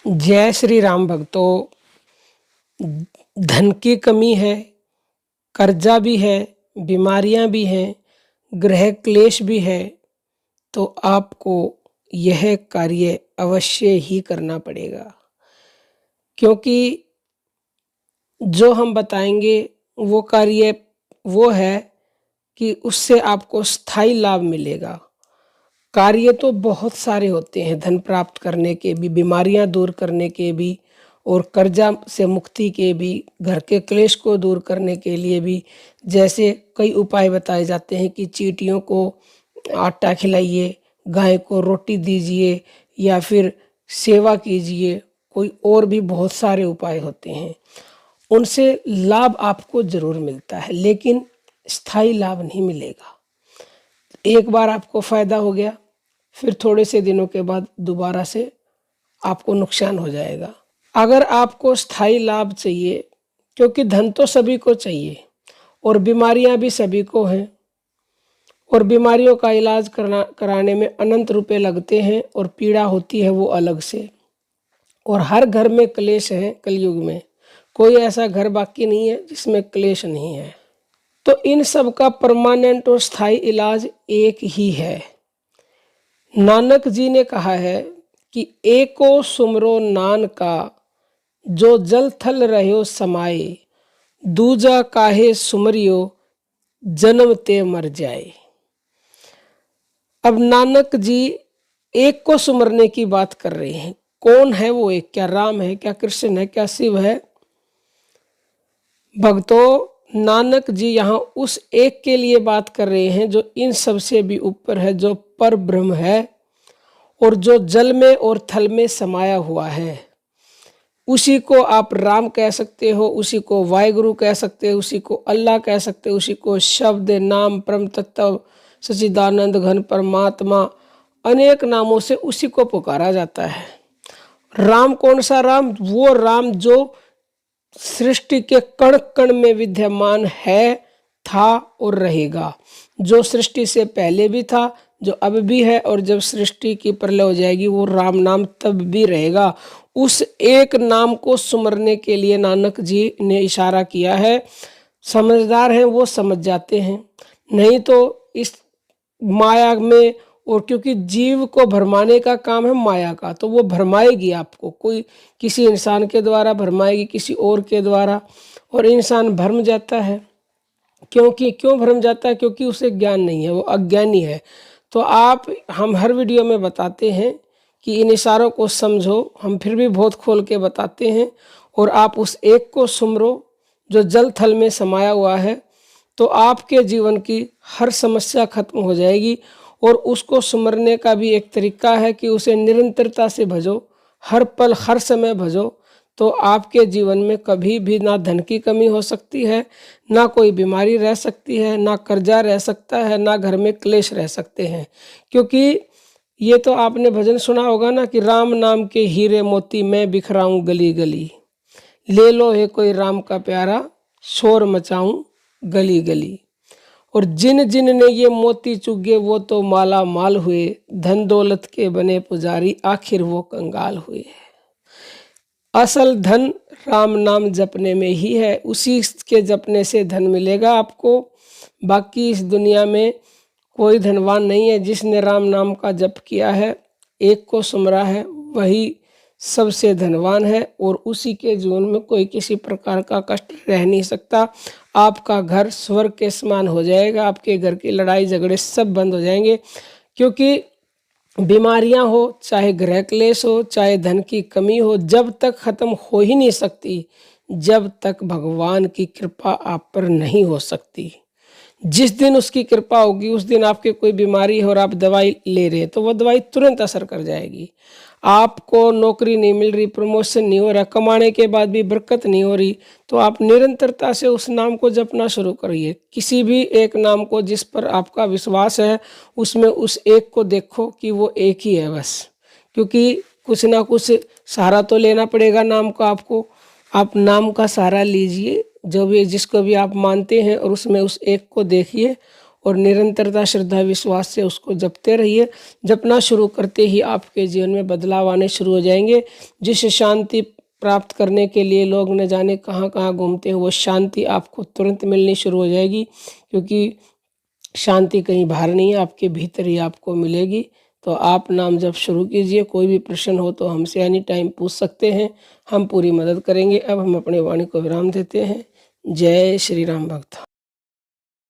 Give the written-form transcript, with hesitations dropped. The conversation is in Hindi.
जय श्री राम भक्तों। धन की कमी है, कर्जा भी है, बीमारियां भी हैं, गृह क्लेश भी है, तो आपको यह कार्य अवश्य ही करना पड़ेगा, क्योंकि जो हम बताएंगे वो कार्य वो है कि उससे आपको स्थायी लाभ मिलेगा। कार्य तो बहुत सारे होते हैं, धन प्राप्त करने के भी, बीमारियां दूर करने के भी, और कर्जा से मुक्ति के भी, घर के क्लेश को दूर करने के लिए भी। जैसे कई उपाय बताए जाते हैं कि चींटियों को आटा खिलाइए, गाय को रोटी दीजिए, या फिर सेवा कीजिए। कोई और भी बहुत सारे उपाय होते हैं, उनसे लाभ आपको जरूर मिलता है, लेकिन स्थायी लाभ नहीं मिलेगा। एक बार आपको फायदा हो गया, फिर थोड़े से दिनों के बाद दोबारा से आपको नुकसान हो जाएगा। अगर आपको स्थायी लाभ चाहिए, क्योंकि धन तो सभी को चाहिए और बीमारियां भी सभी को हैं, और बीमारियों का इलाज कराने में अनंत रुपए लगते हैं, और पीड़ा होती है वो अलग से। और हर घर में क्लेश है। कलयुग में कोई ऐसा घर बाकी नहीं है जिसमें क्लेश नहीं है। तो इन सब का परमानेंट और स्थायी इलाज एक ही है। नानक जी ने कहा है कि एको सुमरो नान का, जो जल थल रह्यो समाये, दूजा काहे सुमरियो, जन्म ते मर जाए। अब नानक जी एक को सुमरने की बात कर रहे हैं। कौन है वो एक? क्या राम है, क्या कृष्ण है, क्या शिव है? भक्तों, नानक जी यहाँ उस एक के लिए बात कर रहे हैं जो इन सब से भी ऊपर है, जो पर ब्रह्म है और जो जल में और थल में समाया हुआ है। उसी को आप राम कह सकते हो, उसी को वाहिगुरु कह सकते हो, उसी को अल्लाह कह सकते हो, उसी को शब्द, नाम, परम तत्व, सच्चिदानंद घन परमात्मा, अनेक नामों से उसी को पुकारा जाता है। राम कौन सा राम? वो राम जो सृष्टि के कण कण में विद्यमान है, था और रहेगा। जो सृष्टि से पहले भी था, जो अब भी है, और जब सृष्टि की प्रलय हो जाएगी वो राम नाम तब भी रहेगा। उस एक नाम को सुमरने के लिए नानक जी ने इशारा किया है। समझदार हैं वो समझ जाते हैं, नहीं तो इस माया में, और क्योंकि जीव को भरमाने का काम है माया का, तो वो भरमाएगी आपको। कोई किसी इंसान के द्वारा भरमाएगी, किसी और के द्वारा, और इंसान भरम जाता है। क्यों भरम जाता है? क्योंकि उसे ज्ञान नहीं है, वो अज्ञानी है। तो हम हर वीडियो में बताते हैं कि इन इशारों को समझो, हम फिर भी बहुत खोल के बताते हैं, और आप उस एक को सुमरो जो जल थल में समाया हुआ है, तो आपके जीवन की हर समस्या खत्म हो जाएगी। और उसको सुमरने का भी एक तरीका है कि उसे निरंतरता से भजो, हर पल हर समय भजो, तो आपके जीवन में कभी भी ना धन की कमी हो सकती है, ना कोई बीमारी रह सकती है, ना कर्जा रह सकता है, ना घर में क्लेश रह सकते हैं। क्योंकि ये तो आपने भजन सुना होगा ना कि राम नाम के हीरे मोती मैं बिखराऊं गली गली, ले लो है कोई राम का प्यारा, शोर मचाऊं गली गली। और जिन जिन ने ये मोती चुगे वो तो माला माल हुए, धन दौलत के बने पुजारी आखिर वो कंगाल हुए। असल धन राम नाम जपने में ही है, उसी के जपने से धन मिलेगा आपको। बाकी इस दुनिया में कोई धनवान नहीं है। जिसने राम नाम का जप किया है, एक को सुमरा है, वही सबसे धनवान है, और उसी के जीवन में कोई किसी प्रकार का कष्ट रह नहीं सकता। आपका घर स्वर्ग के समान हो जाएगा, आपके घर की लड़ाई झगड़े सब बंद हो जाएंगे। क्योंकि बीमारियां हो, चाहे गृह क्लेश हो, चाहे धन की कमी हो, जब तक खत्म हो ही नहीं सकती जब तक भगवान की कृपा आप पर नहीं हो सकती। जिस दिन उसकी कृपा होगी उस दिन आपके कोई बीमारी है और आप दवाई ले रहे हैं तो वो दवाई तुरंत असर कर जाएगी। आपको नौकरी नहीं मिल रही, प्रमोशन नहीं हो रहा, कमाने के बाद भी बरकत नहीं हो रही, तो आप निरंतरता से उस नाम को जपना शुरू करिए। किसी भी एक नाम को जिस पर आपका विश्वास है, उसमें उस एक को देखो कि वो एक ही है बस। क्योंकि कुछ ना कुछ सहारा तो लेना पड़ेगा नाम का आपको। आप नाम का सहारा लीजिए, जो भी जिसको भी आप मानते हैं, और उसमें उस एक को देखिए और निरंतरता श्रद्धा विश्वास से उसको जपते रहिए। जपना शुरू करते ही आपके जीवन में बदलाव आने शुरू हो जाएंगे। जिस शांति प्राप्त करने के लिए लोग न जाने कहाँ कहाँ घूमते हैं, वो शांति आपको तुरंत मिलनी शुरू हो जाएगी, क्योंकि शांति कहीं बाहर नहीं है, आपके भीतर ही आपको मिलेगी। तो आप नाम जप शुरू कीजिए। कोई भी प्रश्न हो तो हमसे एनी टाइम पूछ सकते हैं, हम पूरी मदद करेंगे। अब हम अपनी वाणी को विराम देते हैं। जय श्री राम भक्त।